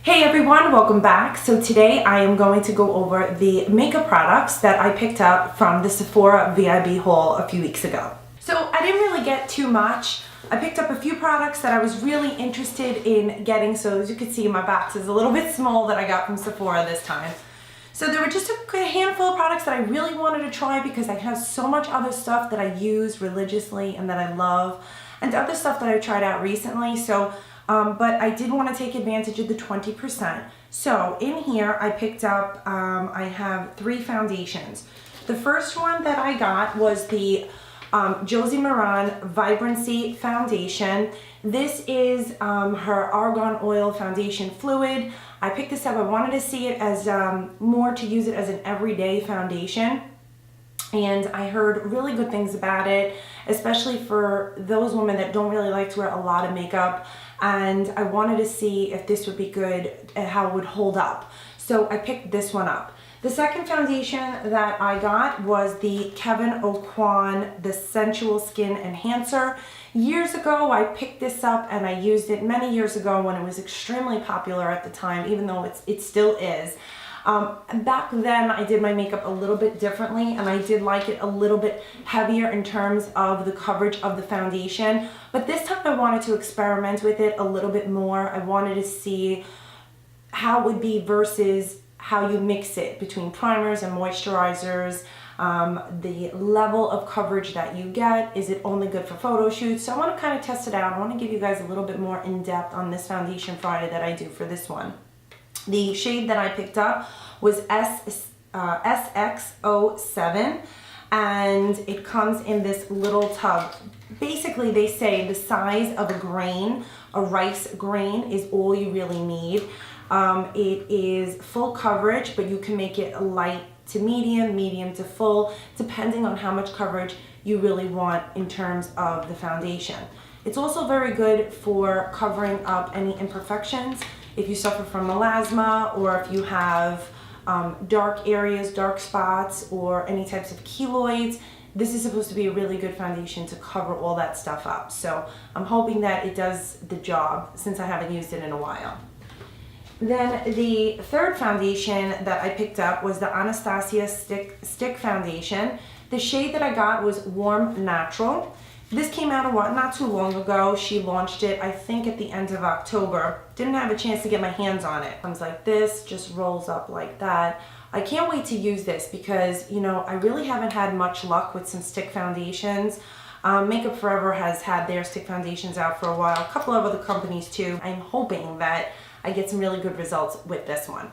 Hey everyone, welcome back. So today I am going to go over the makeup products that I picked up from the Sephora VIB haul a few weeks ago. So I didn't really get too much. I picked up a few products that I was really interested in getting. So as you can see, my box is a little bit small that I got from Sephora this time. So there were just a handful of products that I really wanted to try because I have so much other stuff that I use religiously and that I love, and other stuff that I've tried out recently. But I did want to take advantage of the 20%. So in here I picked up, I have 3 foundations. The first one that I got was the Josie Maran Vibrancy Foundation. This is her Argan Oil Foundation Fluid. I picked this up, I wanted to see it as more to use it as an everyday foundation. And I heard really good things about it, especially for those women that don't really like to wear a lot of makeup. And I wanted to see if this would be good and how it would hold up. So I picked this one up. The second foundation that I got was the Kevyn Aucoin, the Sensual Skin Enhancer. Years ago, I picked this up and I used it many years ago when it was extremely popular at the time, even though it still is. Back then I did my makeup a little bit differently and I did like it a little bit heavier in terms of the coverage of the foundation, but this time I wanted to experiment with it a little bit more. I wanted to see how it would be versus how you mix it between primers and moisturizers, the level of coverage that you get. Is it only good for photo shoots? So I want to kind of test it out. I want to give you guys a little bit more in depth on this foundation Friday that I do for this one. The shade that I picked up was SX07, and it comes in this little tub. Basically, they say the size of a grain, a rice grain, is all you really need. It is full coverage, but you can make it light to medium, medium to full, depending on how much coverage you really want in terms of the foundation. It's also very good for covering up any imperfections. If you suffer from melasma, or if you have dark areas, dark spots, or any types of keloids, this is supposed to be a really good foundation to cover all that stuff up. So I'm hoping that it does the job since I haven't used it in a while. Then the third foundation that I picked up was the Anastasia Stick Foundation. The shade that I got was Warm Natural. This came out not too long ago. She launched it, I think, at the end of October. Didn't have a chance to get my hands on it. Comes like this, just rolls up like that. I can't wait to use this because, you know, I really haven't had much luck with some stick foundations. Makeup Forever has had their stick foundations out for a while. A couple of other companies too. I'm hoping that I get some really good results with this one.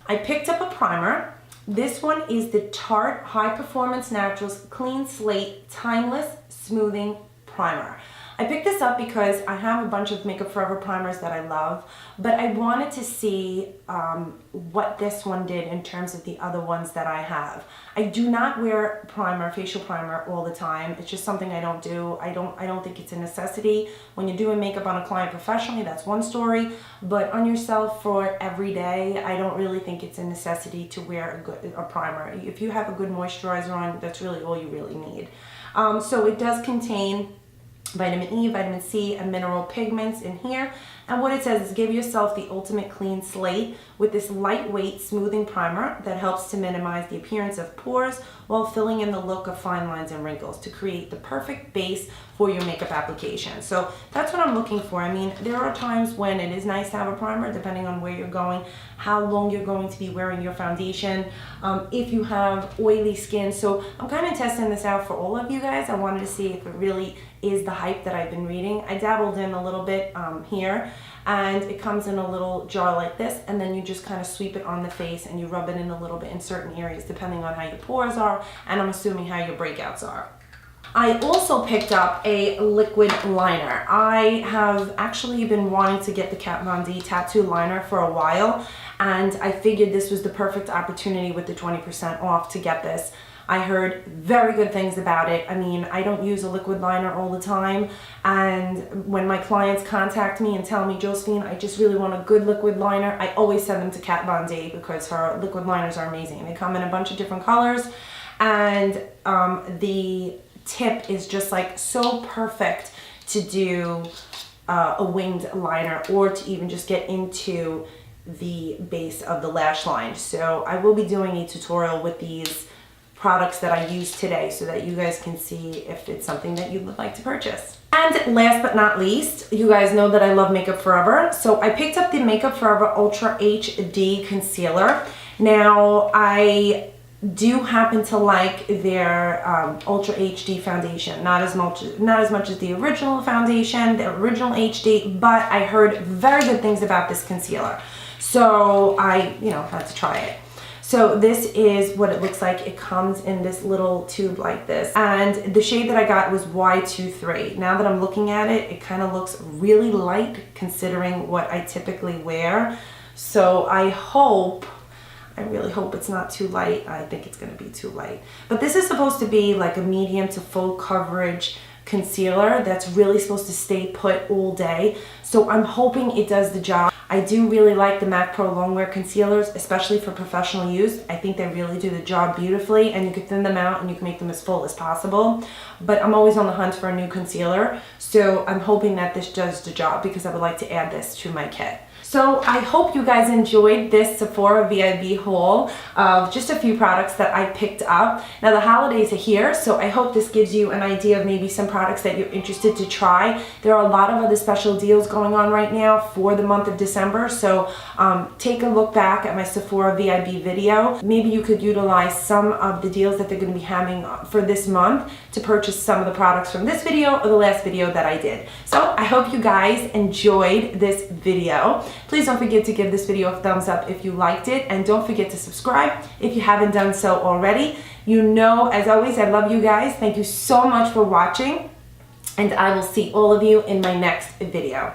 I picked up a primer. This one is the Tarte High Performance Naturals Clean Slate Timeless Smoothing Primer. I picked this up because I have a bunch of Makeup Forever primers that I love, but I wanted to see what this one did in terms of the other ones that I have. I do not wear primer, facial primer, all the time. It's just something I don't do. I don't think it's a necessity. When you're doing makeup on a client professionally, that's one story, but on yourself for every day, I don't really think it's a necessity to wear a primer. If you have a good moisturizer on, that's really all you really need. So it does contain vitamin E, vitamin C, and mineral pigments in here. And what it says is give yourself the ultimate clean slate with this lightweight smoothing primer that helps to minimize the appearance of pores while filling in the look of fine lines and wrinkles to create the perfect base for your makeup application. So that's what I'm looking for. I mean, there are times when it is nice to have a primer depending on where you're going, how long you're going to be wearing your foundation, if you have oily skin. So I'm kind of testing this out for all of you guys. I wanted to see if it really is the hype that I've been reading. I dabbled in a little bit here, and it comes in a little jar like this, and then you just kind of sweep it on the face and you rub it in a little bit in certain areas depending on how your pores are, and I'm assuming how your breakouts are. I also picked up a liquid liner. I have actually been wanting to get the Kat Von D tattoo liner for a while, and I figured this was the perfect opportunity with the 20% off to get this. I heard very good things about it. I mean, I don't use a liquid liner all the time, and when my clients contact me and tell me, Josephine, I just really want a good liquid liner, I always send them to Kat Von D because her liquid liners are amazing. They come in a bunch of different colors, and the tip is just like so perfect to do a winged liner, or to even just get into the base of the lash line. So I will be doing a tutorial with these products that I used today so that you guys can see if it's something that you would like to purchase. And last but not least, you guys know that I love Makeup Forever. So I picked up the Makeup Forever Ultra HD Concealer. Now, I do happen to like their Ultra HD foundation, not as much as the original foundation, the original HD, but I heard very good things about this concealer. So I, had to try it. So this is what it looks like. It comes in this little tube like this. And the shade that I got was Y23. Now that I'm looking at it, it kind of looks really light considering what I typically wear. So I really hope it's not too light. I think it's going to be too light. But this is supposed to be like a medium to full coverage concealer that's really supposed to stay put all day. So I'm hoping it does the job. I do really like the MAC Pro Longwear concealers, especially for professional use. I think they really do the job beautifully, and you can thin them out and you can make them as full as possible. But I'm always on the hunt for a new concealer, so I'm hoping that this does the job because I would like to add this to my kit. So I hope you guys enjoyed this Sephora VIB haul of just a few products that I picked up. Now the holidays are here, so I hope this gives you an idea of maybe some products that you're interested to try. There are a lot of other special deals going on right now for the month of December, so take a look back at my Sephora VIB video. Maybe you could utilize some of the deals that they're going to be having for this month to purchase some of the products from this video or the last video that I did. So I hope you guys enjoyed this video. Please don't forget to give this video a thumbs up if you liked it, and don't forget to subscribe if you haven't done so already. You know, as always, I love you guys. Thank you so much for watching, and I will see all of you in my next video.